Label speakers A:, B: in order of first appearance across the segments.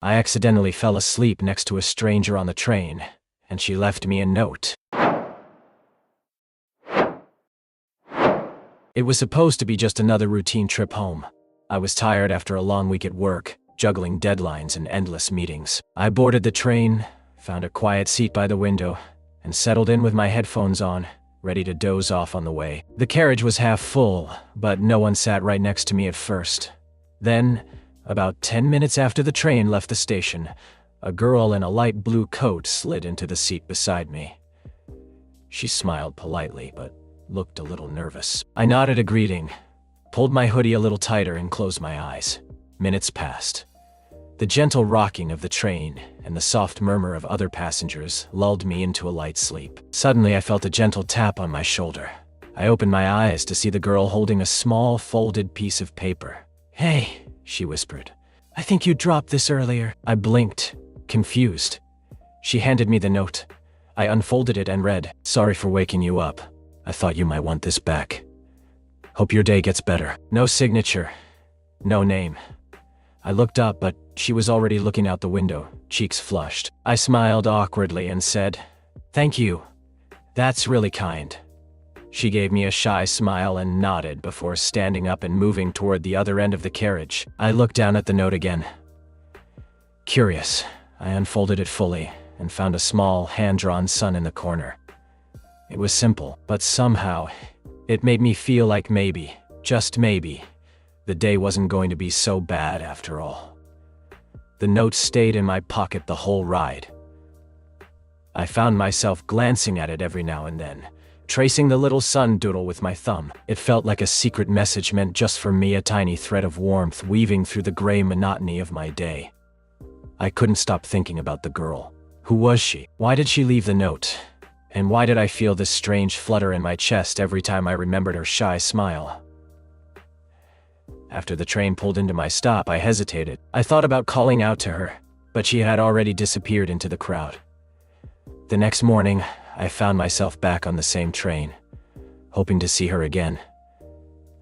A: I accidentally fell asleep next to a stranger on the train, and she left me a note. It was supposed to be just another routine trip home. I was tired after a long week at work, juggling deadlines and endless meetings. I boarded the train, found a quiet seat by the window, and settled in with my headphones on, ready to doze off on the way. The carriage was half full, but no one sat right next to me at first. Then, about 10 minutes after the train left the station, a girl in a light blue coat slid into the seat beside me. She smiled politely, but looked a little nervous. I nodded a greeting, pulled my hoodie a little tighter, and closed my eyes. Minutes passed. The gentle rocking of the train and the soft murmur of other passengers lulled me into a light sleep. Suddenly, I felt a gentle tap on my shoulder. I opened my eyes to see the girl holding a small, folded piece of paper. "Hey," she whispered. "I think you dropped this earlier." I blinked, confused. She handed me the note. I unfolded it and read, "Sorry for waking you up. I thought you might want this back. Hope your day gets better." No signature, no name. I looked up, but she was already looking out the window, cheeks flushed. I smiled awkwardly and said, "Thank you. That's really kind." She gave me a shy smile and nodded before standing up and moving toward the other end of the carriage. I looked down at the note again. Curious, I unfolded it fully and found a small, hand-drawn sun in the corner. It was simple, but somehow, it made me feel like maybe, just maybe, the day wasn't going to be so bad after all. The note stayed in my pocket the whole ride. I found myself glancing at it every now and then, tracing the little sun doodle with my thumb. It felt like a secret message meant just for me, a tiny thread of warmth weaving through the gray monotony of my day. I couldn't stop thinking about the girl. Who was she? Why did she leave the note? And why did I feel this strange flutter in my chest every time I remembered her shy smile? After the train pulled into my stop, I hesitated. I thought about calling out to her, but she had already disappeared into the crowd. The next morning, I found myself back on the same train, hoping to see her again.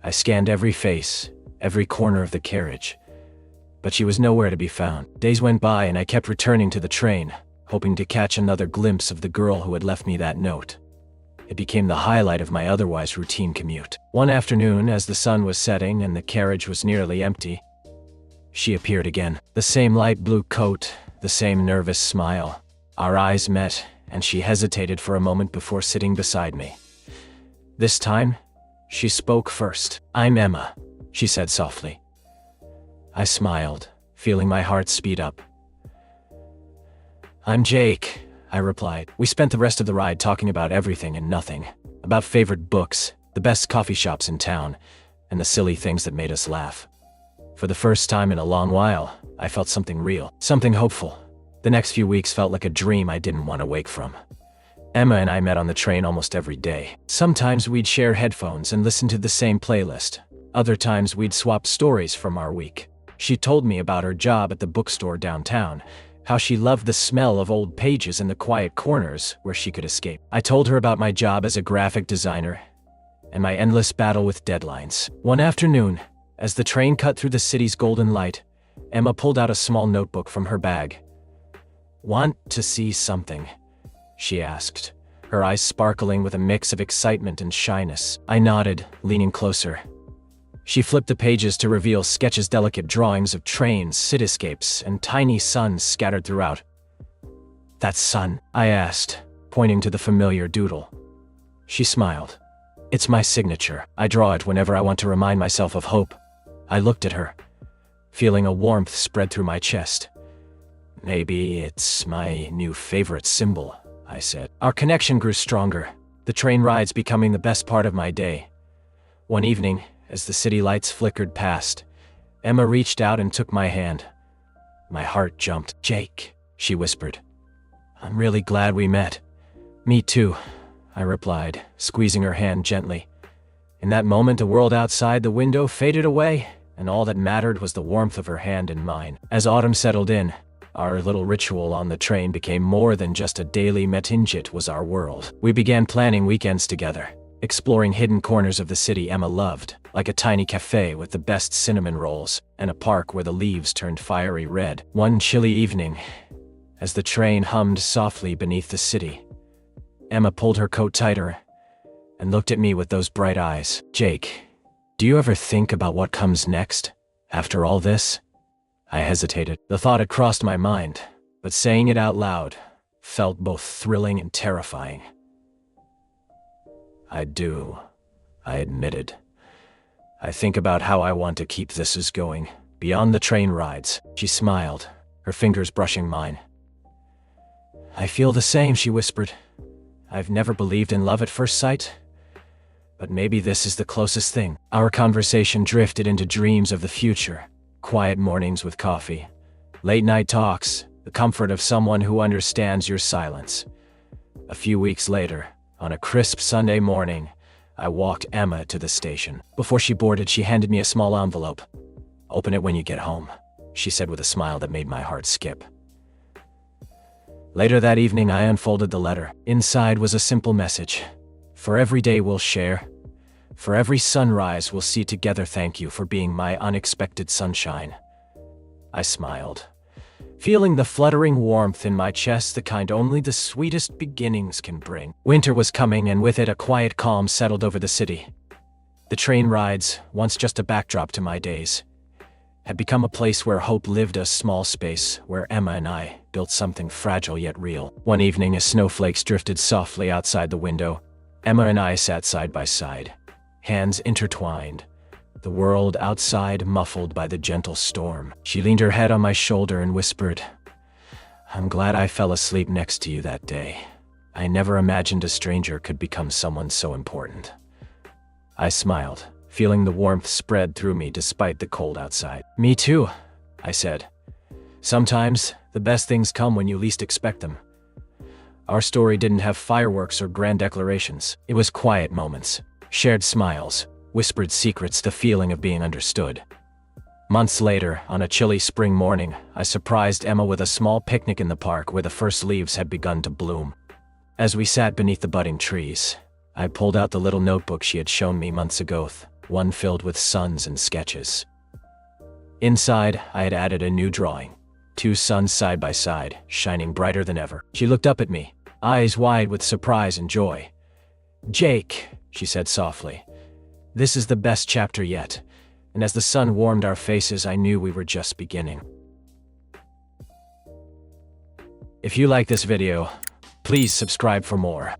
A: I scanned every face, every corner of the carriage, but she was nowhere to be found. Days went by and I kept returning to the train, hoping to catch another glimpse of the girl who had left me that note. It became the highlight of my otherwise routine commute. One afternoon, as the sun was setting and the carriage was nearly empty, she appeared again. The same light blue coat, the same nervous smile. Our eyes met, and she hesitated for a moment before sitting beside me. This time, she spoke first. "I'm Emma," she said softly. I smiled, feeling my heart speed up. "I'm Jake," I replied. We spent the rest of the ride talking about everything and nothing. About favorite books, the best coffee shops in town, and the silly things that made us laugh. For the first time in a long while, I felt something real, something hopeful. The next few weeks felt like a dream I didn't want to wake from. Emma and I met on the train almost every day. Sometimes we'd share headphones and listen to the same playlist. Other times we'd swap stories from our week. She told me about her job at the bookstore downtown, how she loved the smell of old pages in the quiet corners where she could escape. I told her about my job as a graphic designer and my endless battle with deadlines. One afternoon, as the train cut through the city's golden light, Emma pulled out a small notebook from her bag. "Want to see something?" she asked, her eyes sparkling with a mix of excitement and shyness. I nodded, leaning closer. She flipped the pages to reveal sketches, delicate drawings of trains, cityscapes, and tiny suns scattered throughout. "That sun?" I asked, pointing to the familiar doodle. She smiled. "It's my signature. I draw it whenever I want to remind myself of hope." I looked at her, feeling a warmth spread through my chest. "Maybe it's my new favorite symbol," I said. Our connection grew stronger, the train rides becoming the best part of my day. One evening, as the city lights flickered past, Emma reached out and took my hand. My heart jumped. "Jake," she whispered. "I'm really glad we met." "Me too," I replied, squeezing her hand gently. In that moment, the world outside the window faded away, and all that mattered was the warmth of her hand in mine. As autumn settled in, our little ritual on the train became more than just a daily meeting. It was our world. We began planning weekends together. exploring hidden corners of the city Emma loved, like a tiny cafe with the best cinnamon rolls, and a park where the leaves turned fiery red. One chilly evening, as the train hummed softly beneath the city, Emma pulled her coat tighter and looked at me with those bright eyes. "Jake, do you ever think about what comes next, after all this?" I hesitated. The thought had crossed my mind, but saying it out loud felt both thrilling and terrifying. "I do," I admitted. "I think about how I want to keep this as going, beyond the train rides." She smiled, her fingers brushing mine. "I feel the same," she whispered. "I've never believed in love at first sight, but maybe this is the closest thing." Our conversation drifted into dreams of the future, quiet mornings with coffee, late-night talks, the comfort of someone who understands your silence. A few weeks later, on a crisp Sunday morning, I walked Emma to the station. Before she boarded, she handed me a small envelope. "Open it when you get home," she said with a smile that made my heart skip. Later that evening, I unfolded the letter. Inside was a simple message. "For every day we'll share. For every sunrise we'll see together. Thank you for being my unexpected sunshine." I smiled, feeling the fluttering warmth in my chest, the kind only the sweetest beginnings can bring. Winter was coming, and with it a quiet calm settled over the city. The train rides, once just a backdrop to my days, had become a place where hope lived, a small space where Emma and I built something fragile yet real. One evening, as snowflakes drifted softly outside the window, Emma and I sat side by side, hands intertwined, the world outside muffled by the gentle storm. She leaned her head on my shoulder and whispered, "I'm glad I fell asleep next to you that day. I never imagined a stranger could become someone so important." I smiled, feeling the warmth spread through me despite the cold outside. "Me too," I said. "Sometimes the best things come when you least expect them." Our story didn't have fireworks or grand declarations. It was quiet moments, shared smiles, whispered secrets, the feeling of being understood. Months later, on a chilly spring morning, I surprised Emma with a small picnic in the park where the first leaves had begun to bloom. As we sat beneath the budding trees, I pulled out the little notebook she had shown me months ago, one filled with suns and sketches. Inside, I had added a new drawing, 2 suns side by side, shining brighter than ever. She looked up at me, eyes wide with surprise and joy. "Jake," she said softly, "this is the best chapter yet." And as the sun warmed our faces, I knew we were just beginning. If you like this video, please subscribe for more.